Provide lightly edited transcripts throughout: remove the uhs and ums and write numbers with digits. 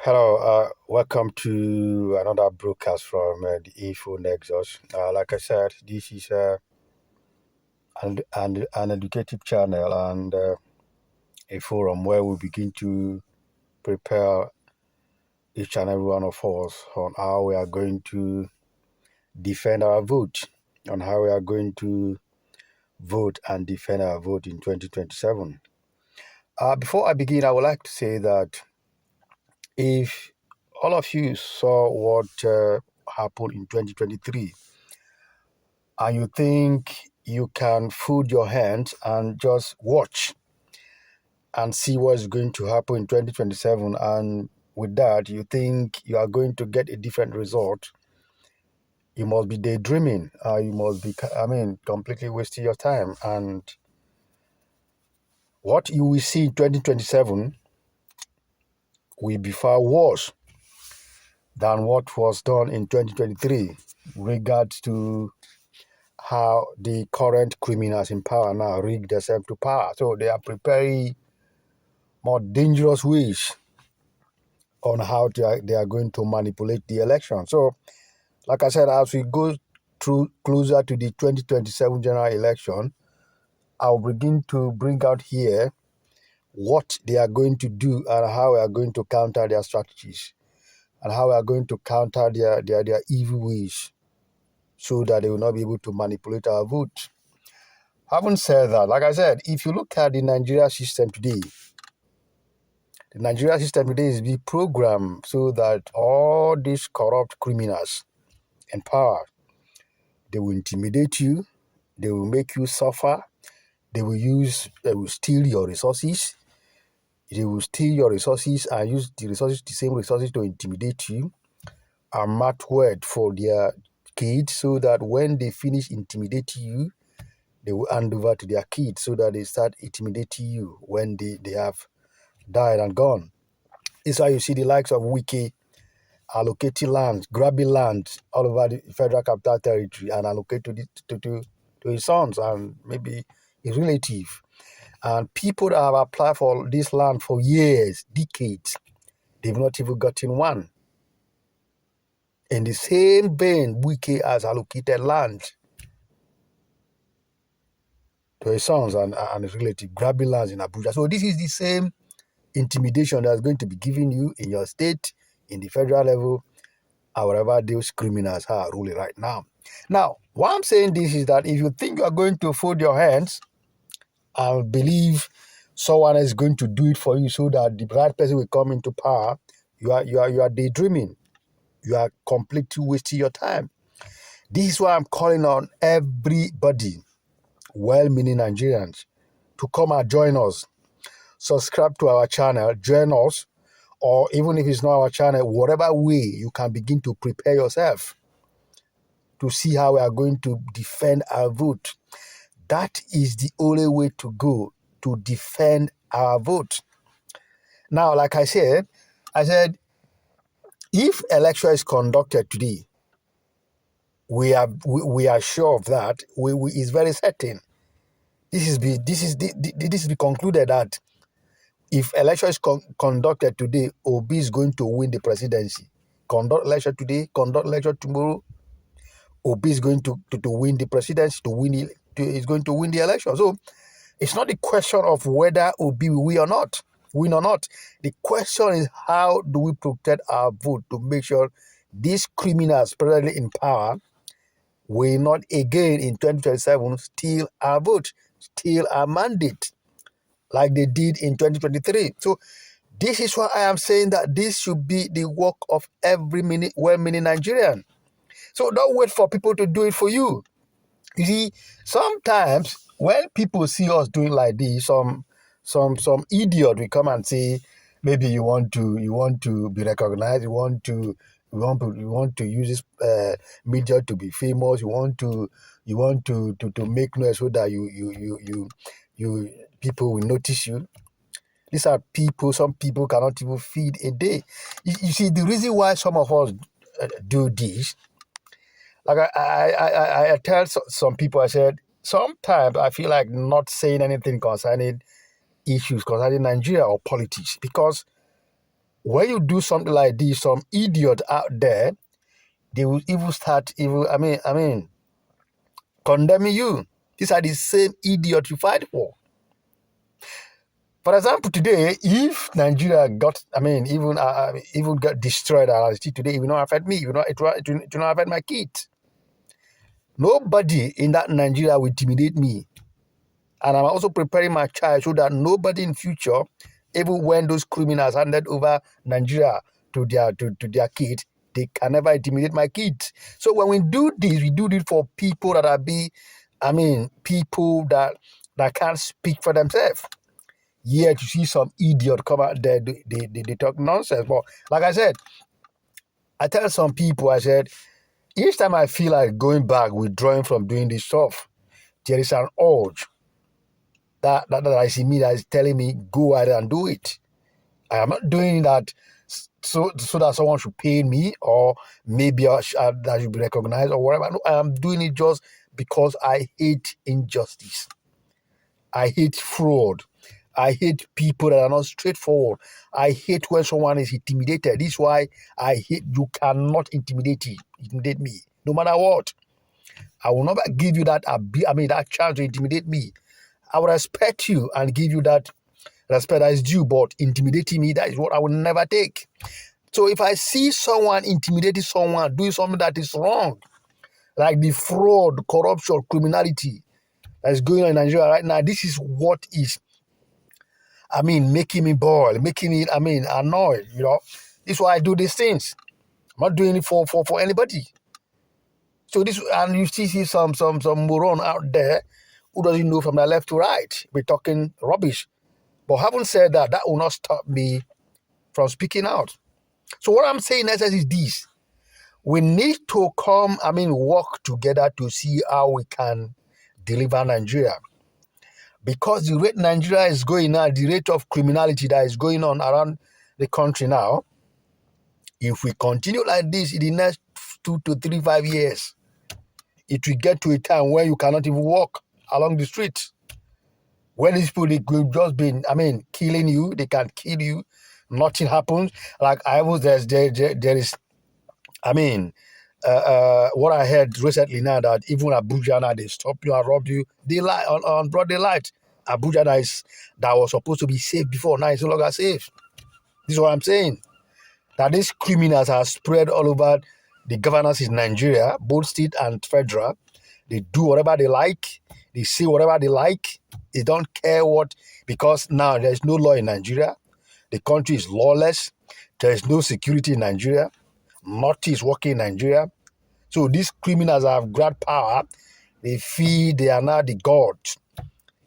Hello, welcome to another broadcast from the Info Nexus. Like I said, this is an educative channel and a forum where we begin to prepare each and every one of us on how we are going to defend our vote, on how we are going to vote and defend our vote in 2027. Before I begin, I would like to say that if all of you saw what happened in 2023, and you think you can fold your hands and just watch and see what's going to happen in 2027, and with that you think you are going to get a different result, you must be daydreaming. You must be, completely wasting your time. And what you will see in 2027 will be far worse than what was done in 2023 regards to how the current criminals in power now rig themselves to power. So they are preparing more dangerous ways on how they are going to manipulate the election. So, like I said, as we go through closer to the 2027 general election, I'll begin to bring out here what they are going to do and how we are going to counter their strategies and how we are going to counter their evil ways so that they will not be able to manipulate our vote. Having said that, like I said, if you look at the Nigeria system today, the Nigeria system today is being programmed so that all these corrupt criminals in power, they will intimidate you, they will make you suffer, they will steal your resources, they will steal your resources and use the same resources to intimidate you and mark word for their kids so that when they finish intimidating you, they will hand over to their kids so that they start intimidating you when they have died and gone. This is why you see the likes of Wiki allocating land, grabbing land all over the Federal Capital Territory and allocate to his sons and maybe his relative. And people that have applied for this land for years, decades, they've not even gotten one. In the same vein, Wiki has allocated land to his sons and his relative, grabbing lands in Abuja. So this is the same intimidation that's going to be given you in your state, in the federal level, or wherever those criminals are ruling right now. Now, why I'm saying this is that if you think you are going to fold your hands and believe someone is going to do it for you so that the right person will come into power, you are daydreaming. You are completely wasting your time. This is why I'm calling on everybody, well-meaning Nigerians, to come and join us. Subscribe to our channel, join us, or even if it's not our channel, whatever way you can begin to prepare yourself to see how we are going to defend our vote. That is the only way to go to defend our vote. Now, like I said, if election is conducted today, we are sure of that. It's very certain. This is be concluded that if election is conducted today, Obi is going to win the presidency. Conduct election today, conduct election tomorrow, Obi is going to win the presidency, is going to win the election. So it's not the question of whether Obi will win or not. The question is how do we protect our vote to make sure these criminals presently in power will not again in 2027 steal our vote, steal our mandate like they did in 2023. So this is why I am saying that this should be the work of every well-meaning Nigerian. So don't wait for people to do it for you. You see, sometimes when people see us doing like this, some idiot will come and say, maybe you want to be recognized, you want to use this media to be famous, you want to make noise so that you people will notice you. These are people. Some people cannot even feed a day. You see, the reason why some of us do this, like I tell some people, I said, sometimes I feel like not saying anything concerning issues concerning Nigeria or politics because when you do something like this, some idiot out there, they will even start even, condemning you. These are the same idiot you fight for. For example, today, if Nigeria got, even got destroyed, today, it will not affect me. It will not affect my kids. Nobody in that Nigeria will intimidate me. And I'm also preparing my child so that nobody in future, even when those criminals handed over Nigeria to their kids, they can never intimidate my kids. So when we do this for people that people that can't speak for themselves. Yet you see some idiot come out there, they talk nonsense. But like I said, I tell some people, I said, each time I feel like going back, withdrawing from doing this stuff, there is an urge that I see me that is telling me, go ahead and do it. I am not doing that so that someone should pay me, or maybe that should be recognized or whatever. No, I am doing it just because I hate injustice. I hate fraud. I hate people that are not straightforward. I hate when someone is intimidated. This is why I hate you cannot intimidate me, no matter what. I will never give you that chance to intimidate me. I will respect you and give you that respect that is due, but intimidating me, that is what I will never take. So if I see someone intimidating someone, doing something that is wrong, like the fraud, corruption, criminality that is going on in Nigeria right now, this is what is making me boil, making me, annoyed, This is why I do these things. I'm not doing it for anybody. So and you still see some moron out there who doesn't know from the left to right. We're talking rubbish. But having said that, that will not stop me from speaking out. So what I'm saying is this. We need to work together to see how we can deliver Nigeria. Because the rate Nigeria is going now, the rate of criminality that is going on around the country now, if we continue like this in the next 2 to 3, 5 years, it will get to a time where you cannot even walk along the streets. When these people, they could just be, killing you, they can kill you, nothing happens. Like there is, what I heard recently now, that even Abuja now, they stop you and rob you. They lie on broad daylight. Abuja that was supposed to be safe before, now it's no longer safe. This is what I'm saying. That these criminals are spread all over the governors in Nigeria, both state and federal. They do whatever they like. They say whatever they like. They don't care what, because now there's no law in Nigeria. The country is lawless. There is no security in Nigeria. Nothing is working in Nigeria. So these criminals have grabbed power. They feel they are now the gods.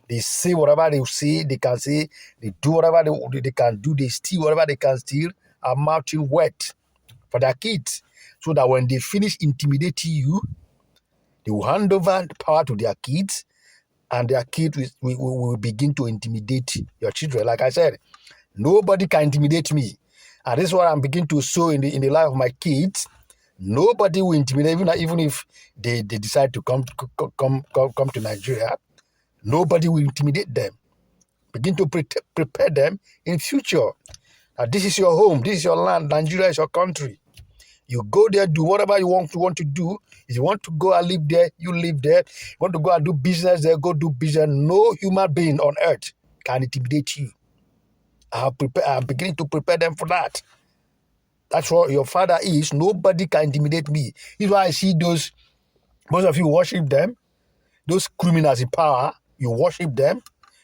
They say whatever they say, they can say. They do whatever they can do. They steal whatever they can steal. Are mouthing wet for their kids. So that when they finish intimidating you, they will hand over the power to their kids, and their kids will begin to intimidate your children. Like I said, nobody can intimidate me. And this is what I'm beginning to sow in the life of my kids. Nobody will intimidate, even if they decide to come to Nigeria. Nobody will intimidate them. Begin to prepare them in future. This is your home. This is your land. Nigeria is your country. You go there, do whatever you want to do. If you want to go and live there, you live there. If you want to go and do business there, go do business. No human being on earth can intimidate you. I'm beginning to prepare them for that. That's what your father is. Nobody can intimidate me. This is why I see most of you worship them. Those criminals in power, you worship them.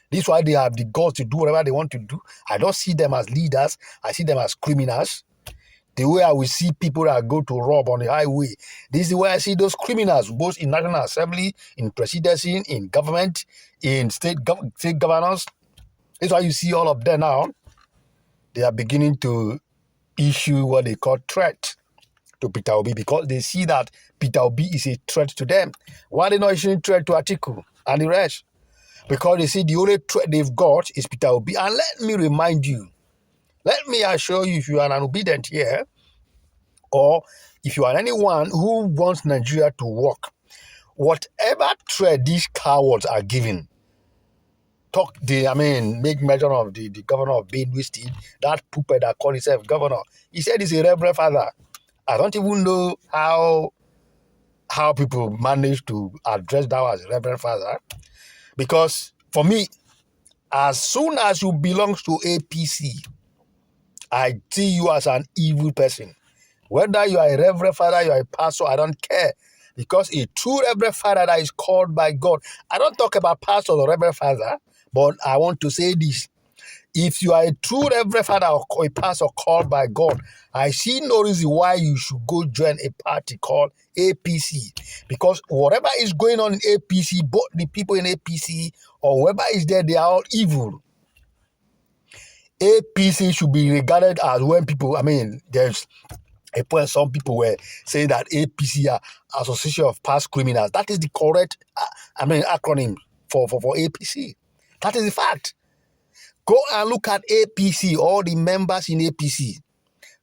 This is why they have the guts to do whatever they want to do. I don't see them as leaders. I see them as criminals. The way I will see people that go to rob on the highway, this is the way I see those criminals, both in National Assembly, in presidency, in government, in state governors. That's why you see all of them now. They are beginning to issue what they call threat to Peter Obi, because they see that Peter Obi is a threat to them. Why are they not issuing threat to Atiku and the rest? Because they see the only threat they've got is Peter Obi. And let me remind you, let me assure you, if you are an obedient here, or if you are anyone who wants Nigeria to work, whatever threat these cowards are giving, make mention of the governor of Benue State, that puppet that called himself governor. He said he's a reverend father. I don't even know how people manage to address that as a reverend father, because for me, as soon as you belong to APC, I see you as an evil person. Whether you are a reverend father, you are a pastor, I don't care. Because a true reverend father that is called by God, I don't talk about pastor or reverend father, but I want to say this. If you are a true reverend father or a pastor called by God, I see no reason why you should go join a party called APC. Because whatever is going on in APC, both the people in APC or whoever is there, they are all evil. APC should be regarded as when people, there's a point some people were saying that APC are Association of Past Criminals. That is the correct, acronym for APC. That is the fact. Go and look at APC, all the members in APC,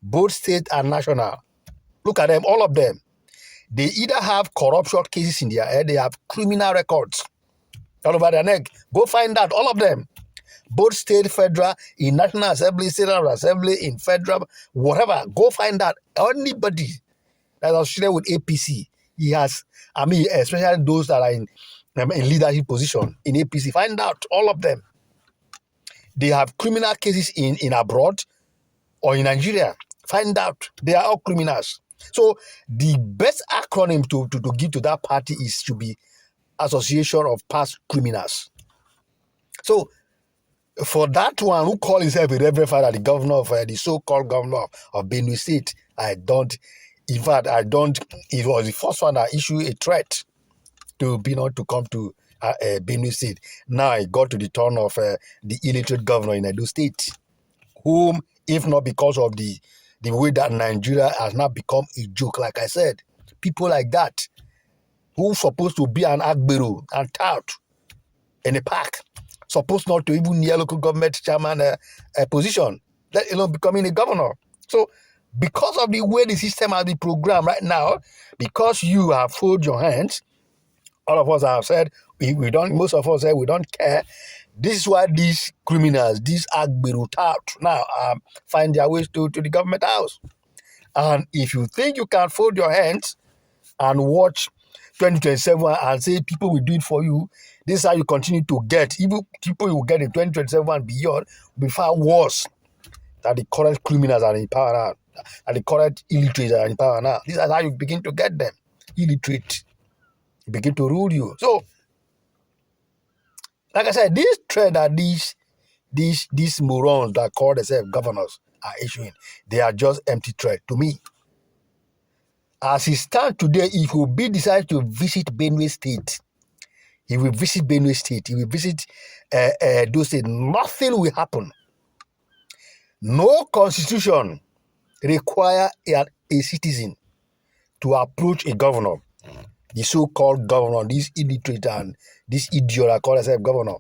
both state and national. Look at them, all of them. They either have corruption cases in their head, they have criminal records all over their neck. Go find out, all of them. Both state, federal, in National Assembly, State Assembly, in federal, whatever. Go find out. Anybody that is associated with APC, he has, especially those that are in leadership position in APC, find out, all of them. They have criminal cases in abroad or in Nigeria. Find out. They are all criminals. So the best acronym to give to that party is to be Association of Past Criminals. So for that one who called himself a reverend father, the governor of the so-called governor of Benue State, it was the first one that issued a threat to be not to come to Benue State. Now it got to the turn of the illiterate governor in Edo State, whom, if not because of the way that Nigeria has now become a joke, like I said, people like that, who supposed to be an agbero and tout in a park, supposed not to even near local government chairman position, let alone becoming a governor. So because of the way the system has been programmed right now, because you have folded your hands, all of us have said, we don't, most of us say we don't care. This is why these criminals, these agbero tout now find their ways to the government house. And if you think you can fold your hands and watch 2027 and say people will do it for you, this is how you continue to get. Even people you will get in 2027 and beyond will be far worse than the current criminals are in power now, and the current illiterates are in power now. This is how you begin to get them. Illiterate. Begin to rule you. So, like I said, this trend that these morons that call themselves governors are issuing, they are just empty threat to me. As it stands today, if Obi decides to visit Benue State, he will visit Benue State, he will visit those states, nothing will happen. No constitution require a citizen to approach a governor, the so-called governor, this illiterate and this idiot that call himself governor,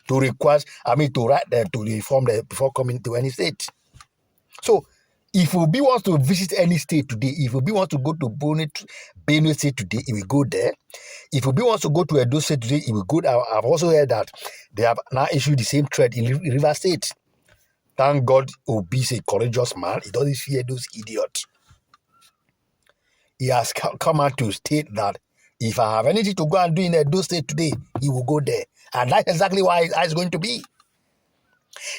to request, to write them, to inform them before coming to any state. So, if Obi wants to visit any state today, if Obi wants to go to Benue State today, he will go there. If Obi wants to go to Edo State today, he will go there. I've also heard that they have now issued the same threat in River State. Thank God Obi is a courageous man. He doesn't fear those idiots. He has come out to state that if I have anything to go and do in Edo State today, he will go there. And that's exactly why it's going to be.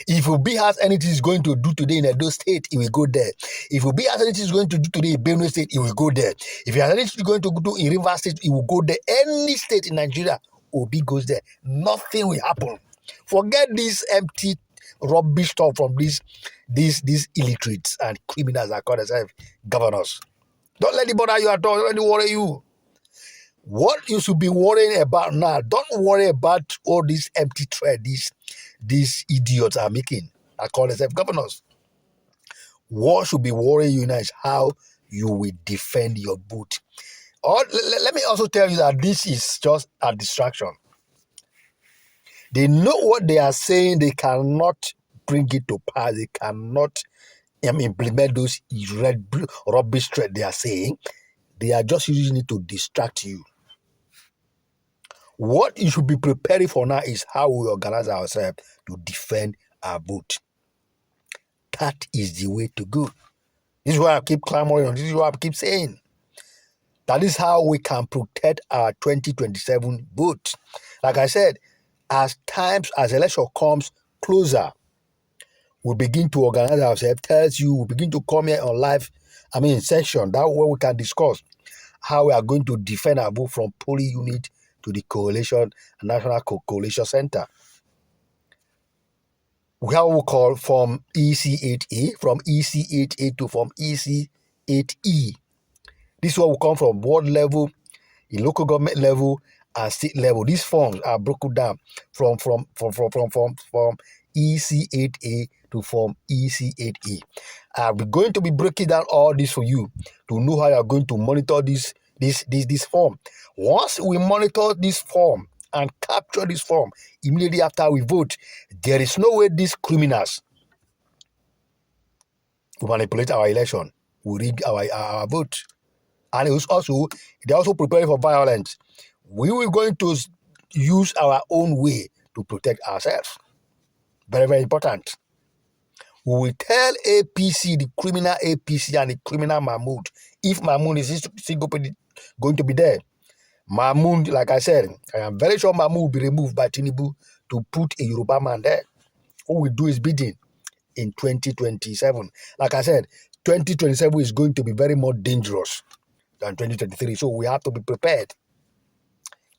If Obi has anything he's going to do today in Edo State, he will go there. If Obi has anything he's going to do today in Benue State, he will go there. If he has anything he's going to do in River State, he will go there. Any state in Nigeria, Obi goes there. Nothing will happen. Forget this empty rubbish talk from these illiterates and criminals that call themselves governors. Don't let it bother you at all. Don't let it worry you. What you should be worrying about now, don't worry about all these empty threat these idiots are making that call themselves governors. What should be worrying you now is how you will defend your boot. Or let me also tell you that this is just a distraction. They know what they are saying. They cannot bring it to pass. They cannot implement those rubbish threat they are saying. They are just using it to distract you. What you should be preparing for now is how we organize ourselves to defend our vote. That is the way to go. This is why I keep clamoring on. This is what I keep saying. That is how we can protect our 2027 vote. Like I said, as election comes closer, we begin to organize ourselves. Tells you, we begin to come here on live, session. That way we can discuss how we are going to defend our vote from polling unit to the coalition, national coalition center. We have what we call from EC8A, from EC8A to from EC8E. This is what will come from board level, in local government level, and state level. These forms are broken down from EC8A to form EC8E. We're going to be breaking down all this for you to know how you are going to monitor this form. Once we monitor this form and capture this form immediately after we vote, there is no way these criminals will manipulate our election, will rig our vote. And they're also preparing for violence. We were going to use our own way to protect ourselves. Very, very important. We will tell APC, the criminal APC and the criminal Mahmoud, if Mahmoud is still going to be there. Mahmoud, like I said, I am very sure Mahmoud will be removed by Tinubu to put a Yoruba man there who will do his bidding in 2027. Like I said, 2027 is going to be very more dangerous than 2023. So we have to be prepared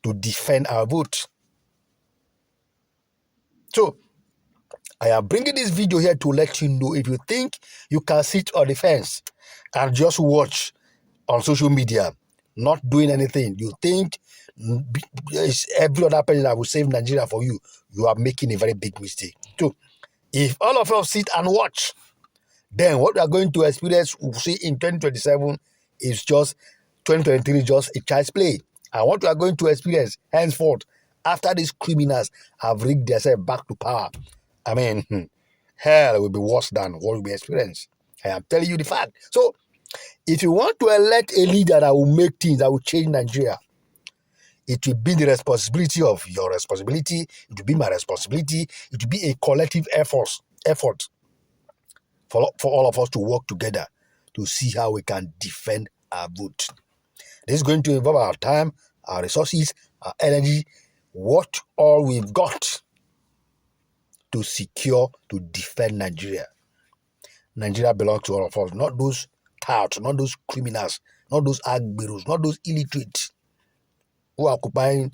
to defend our vote. So I am bringing this video here to let you know, if you think you can sit on the fence and just watch on social media, not doing anything, you think every other person that will save Nigeria for you, you are making a very big mistake. So if all of us sit and watch, then what we are going to experience, we'll see in 2027 is just 2023 is just a child's play. And what we are going to experience henceforth, after these criminals have rigged themselves back to power, hell will be worse than what we experience. I am telling you the fact. So, if you want to elect a leader that will make things, that will change Nigeria, it will be the responsibility of your responsibility. It will be my responsibility. It will be a collective effort for all of us to work together to see how we can defend our vote. This is going to involve our time, our resources, our energy, what all we've got to secure, to defend Nigeria. Nigeria belongs to all of us, not those touts, not those criminals, not those agberos, not those illiterates who are occupying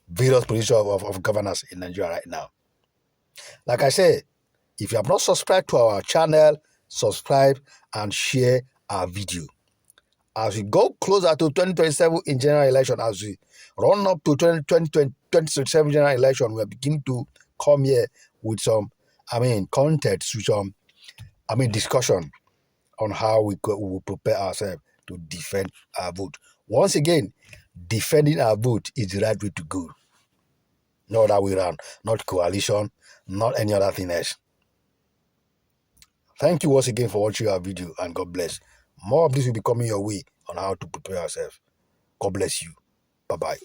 various positions of governance in Nigeria right now. Like I said, if you have not subscribed to our channel, subscribe and share our video. As we go closer to 2027 in general election, as we run up to 2027 general election, we are beginning to come here with some, content, with some, discussion on how we will prepare ourselves to defend our vote. Once again, defending our vote is the right way to go. No other way around, not coalition, not any other thing else. Thank you once again for watching our video, and God bless. More of this will be coming your way on how to prepare yourself. God bless you. Bye-bye.